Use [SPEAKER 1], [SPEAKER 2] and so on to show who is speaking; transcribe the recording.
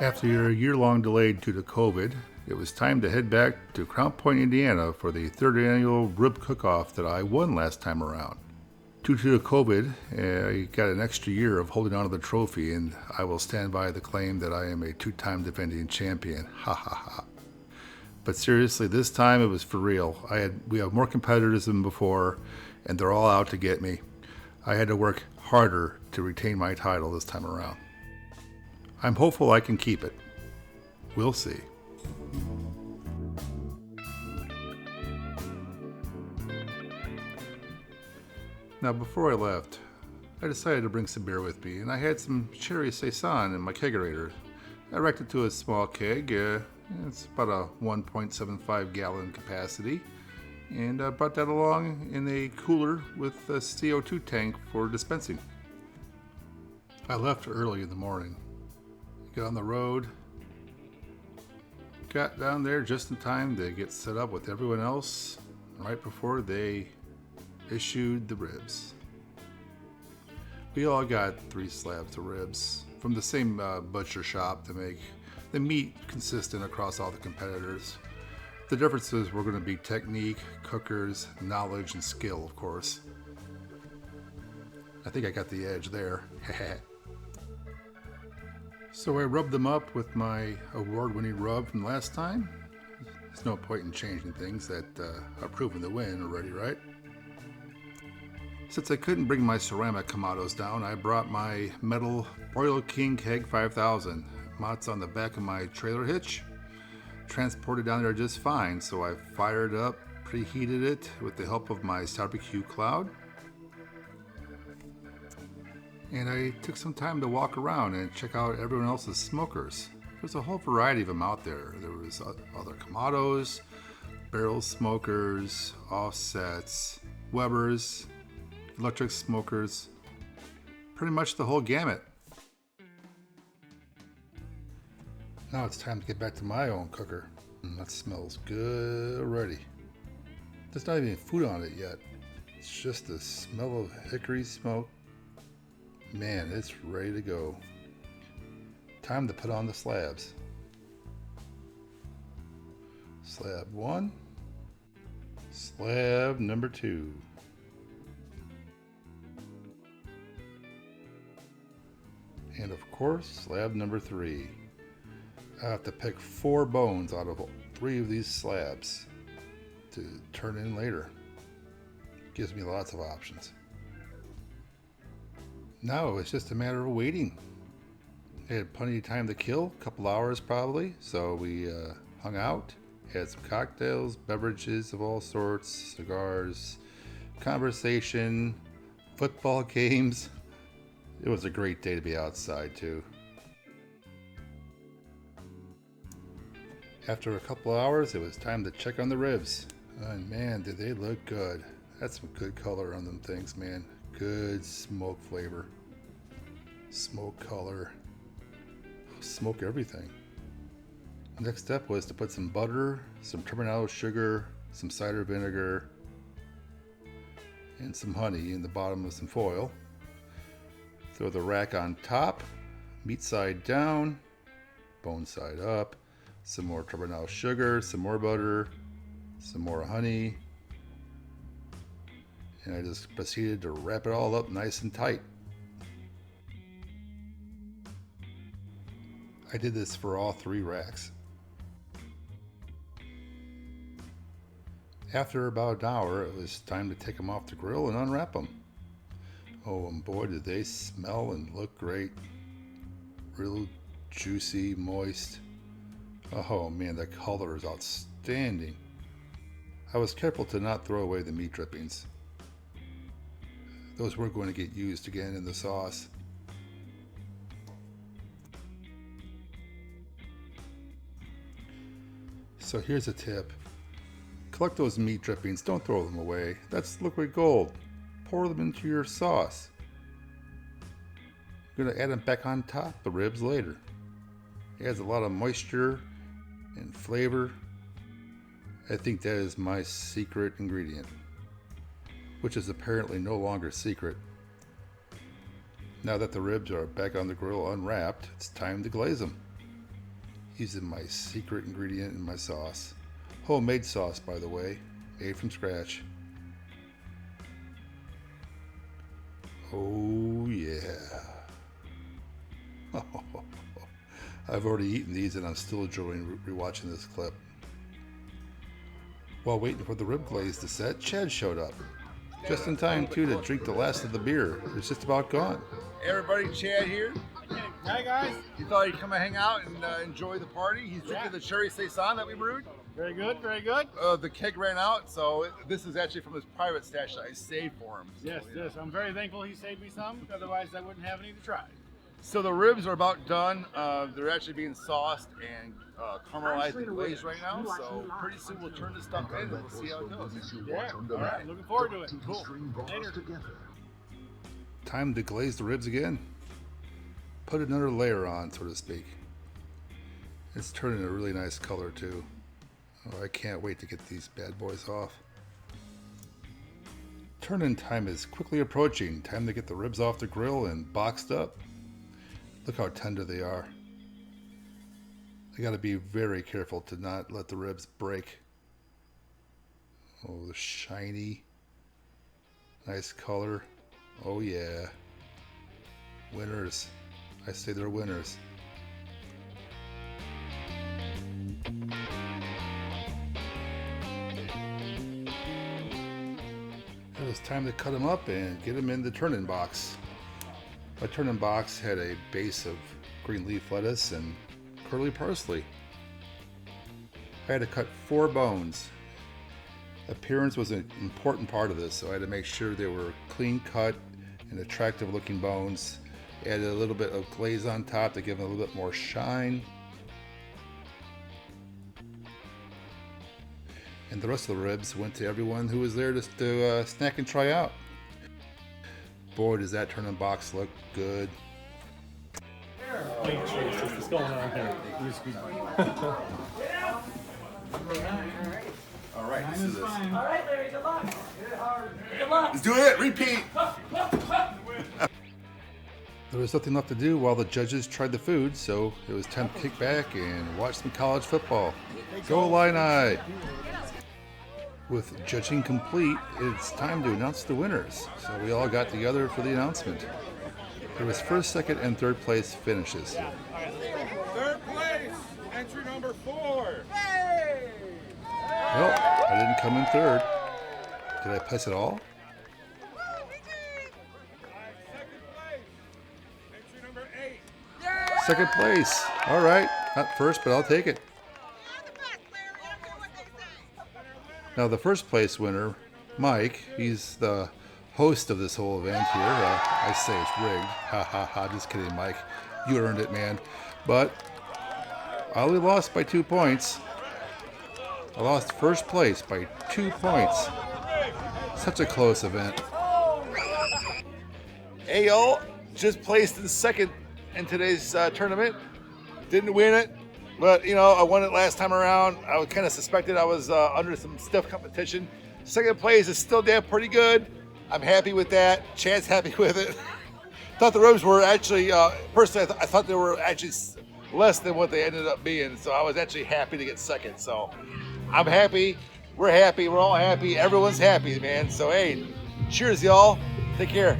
[SPEAKER 1] After a year-long delay due to COVID, it was time to head back to Crown Point, Indiana for the third annual rib cook-off that I won last time around. Due to the COVID, I got an extra year of holding on to the trophy, and I will stand by the claim that I am a two-time defending champion. Ha ha ha. But seriously, this time it was for real. We have more competitors than before, and they're all out to get me. I had to work harder to retain my title this time around. I'm hopeful I can keep it. We'll see. Now, before I left, I decided to bring some beer with me, and I had some cherry saison in my kegerator. I racked it to a small keg. It's about a 1.75 gallon capacity, and I brought that along in a cooler with a CO2 tank for dispensing. I left early in the morning. Got on the road, got down there just in time to get set up with everyone else right before they issued the ribs. We all got 3 slabs of ribs from the same butcher shop to make the meat consistent across all the competitors. The differences were going to be technique, cookers, knowledge, and skill, of course. I think I got the edge there. So I rubbed them up with my award-winning rub from last time. There's no point in changing things that are proven to win already, right? Since I couldn't bring my ceramic Kamados down, I brought my metal Broil King Keg 5000. Mounts on the back of my trailer hitch. Transported down there just fine, so I fired up, preheated it with the help of my barbecue cloud. And I took some time to walk around and check out everyone else's smokers. There's a whole variety of them out there. There was other Kamados, barrel smokers, offsets, Webers, electric smokers, pretty much the whole gamut. Now it's time to get back to my own cooker. That smells good already. There's not even food on it yet. It's just the smell of hickory smoke. Man, it's ready to go. Time to put on the slabs. Slab 1. Slab number 2. And of course, slab number 3. I have to pick 4 bones out of 3 of these slabs to turn in later. Gives me lots of options. Now it's just a matter of waiting. I had plenty of time to kill, a couple hours probably, so we hung out, had some cocktails, beverages of all sorts, cigars, conversation, football games. It was a great day to be outside too. After a couple hours, it was time to check on the ribs. And man, did they look good. That's some good color on them things, man. Good smoke flavor. Smoke color. Smoke everything. Next step was to put some butter, some terminado sugar, some cider vinegar, and some honey in the bottom of some foil. Throw the rack on top, meat side down, bone side up, some more terminado sugar, some more butter, some more honey, and I just proceeded to wrap it all up nice and tight. I did this for all 3 racks. After about an hour, it was time to take them off the grill and unwrap them. Oh, and boy, did they smell and look great. Real juicy, moist. Oh man, the color is outstanding. I was careful to not throw away the meat drippings. Those weren't going to get used again in the sauce. So here's a tip. Collect those meat drippings, don't throw them away. That's liquid gold. Pour them into your sauce. You're going to add them back on top the ribs later. It adds a lot of moisture and flavor. I think that is my secret ingredient, which is apparently no longer secret. Now that the ribs are back on the grill unwrapped, it's time to glaze them. Using my secret ingredient in my sauce. Homemade sauce, by the way, made from scratch. Oh yeah. I've already eaten these and I'm still enjoying rewatching this clip. While waiting for the rib glaze to set, Chad showed up. Just in time too to drink the last of the beer. It's just about gone.
[SPEAKER 2] Hey everybody, Chad here.
[SPEAKER 3] Hi guys.
[SPEAKER 2] He thought he'd come and hang out and enjoy the party. He's drinking the cherry saison that we brewed.
[SPEAKER 3] Very good, very good.
[SPEAKER 2] The keg ran out, so this is actually from his private stash that I saved for him. So,
[SPEAKER 3] Yes, yes. I'm very thankful he saved me some. Otherwise, I wouldn't have any to try.
[SPEAKER 2] So the ribs are about done. They're actually being sauced and caramelized and glazed right now. So pretty soon we'll turn this stuff in and we'll see how it goes.
[SPEAKER 3] Yeah. All right. Looking forward to it. Cool. Later.
[SPEAKER 1] Time to glaze the ribs again. Put another layer on, so to speak. It's turning a really nice color too. Oh, I can't wait to get these bad boys off. Turn-in time is quickly approaching. Time to get the ribs off the grill and boxed up. Look how tender they are. I gotta be very careful to not let the ribs break. Oh, the shiny, nice color. Oh yeah. Winners. I say they're winners. It was time to cut them up and get them in the turn-in box. My turn-in box had a base of green leaf lettuce and curly parsley. I had to cut 4 bones. Appearance was an important part of this, so I had to make sure they were clean cut and attractive looking bones. Added a little bit of glaze on top to give them a little bit more shine. And the rest of the ribs went to everyone who was there just to snack and try out. Boy, does that turn-in box look good.
[SPEAKER 3] What's going on here?
[SPEAKER 2] All right, let's do this.
[SPEAKER 4] All right, Larry, good luck. Good luck.
[SPEAKER 2] Let's do it. Repeat.
[SPEAKER 1] There was nothing left to do while the judges tried the food, so it was time to kick back and watch some college football. Go Illini! With judging complete, it's time to announce the winners. So we all got together for the announcement. There was first, second, and third place finishes.
[SPEAKER 5] Third place, entry number 4.
[SPEAKER 1] Well, I didn't come in third. Did I place at all?
[SPEAKER 5] Second place, entry number 8.
[SPEAKER 1] Second place. All right. Not first, but I'll take it. Now the first place winner, Mike, he's the host of this whole event here. I say it's rigged. Ha ha ha, just kidding, Mike. You earned it, man. But I only lost by 2 points. I lost first place by 2 points. Such a close event.
[SPEAKER 2] Hey y'all, just placed in second in today's tournament. Didn't win it, but you know, I won it last time around. I was kind of suspected I was under some stiff competition. Second place is still damn pretty good. I'm happy with that. Chad's happy with it. Thought the ribs were actually, personally, I thought they were actually less than what they ended up being. So I was actually happy to get second. So I'm happy. We're happy. We're all happy. Everyone's happy, man. So hey, cheers, y'all. Take care.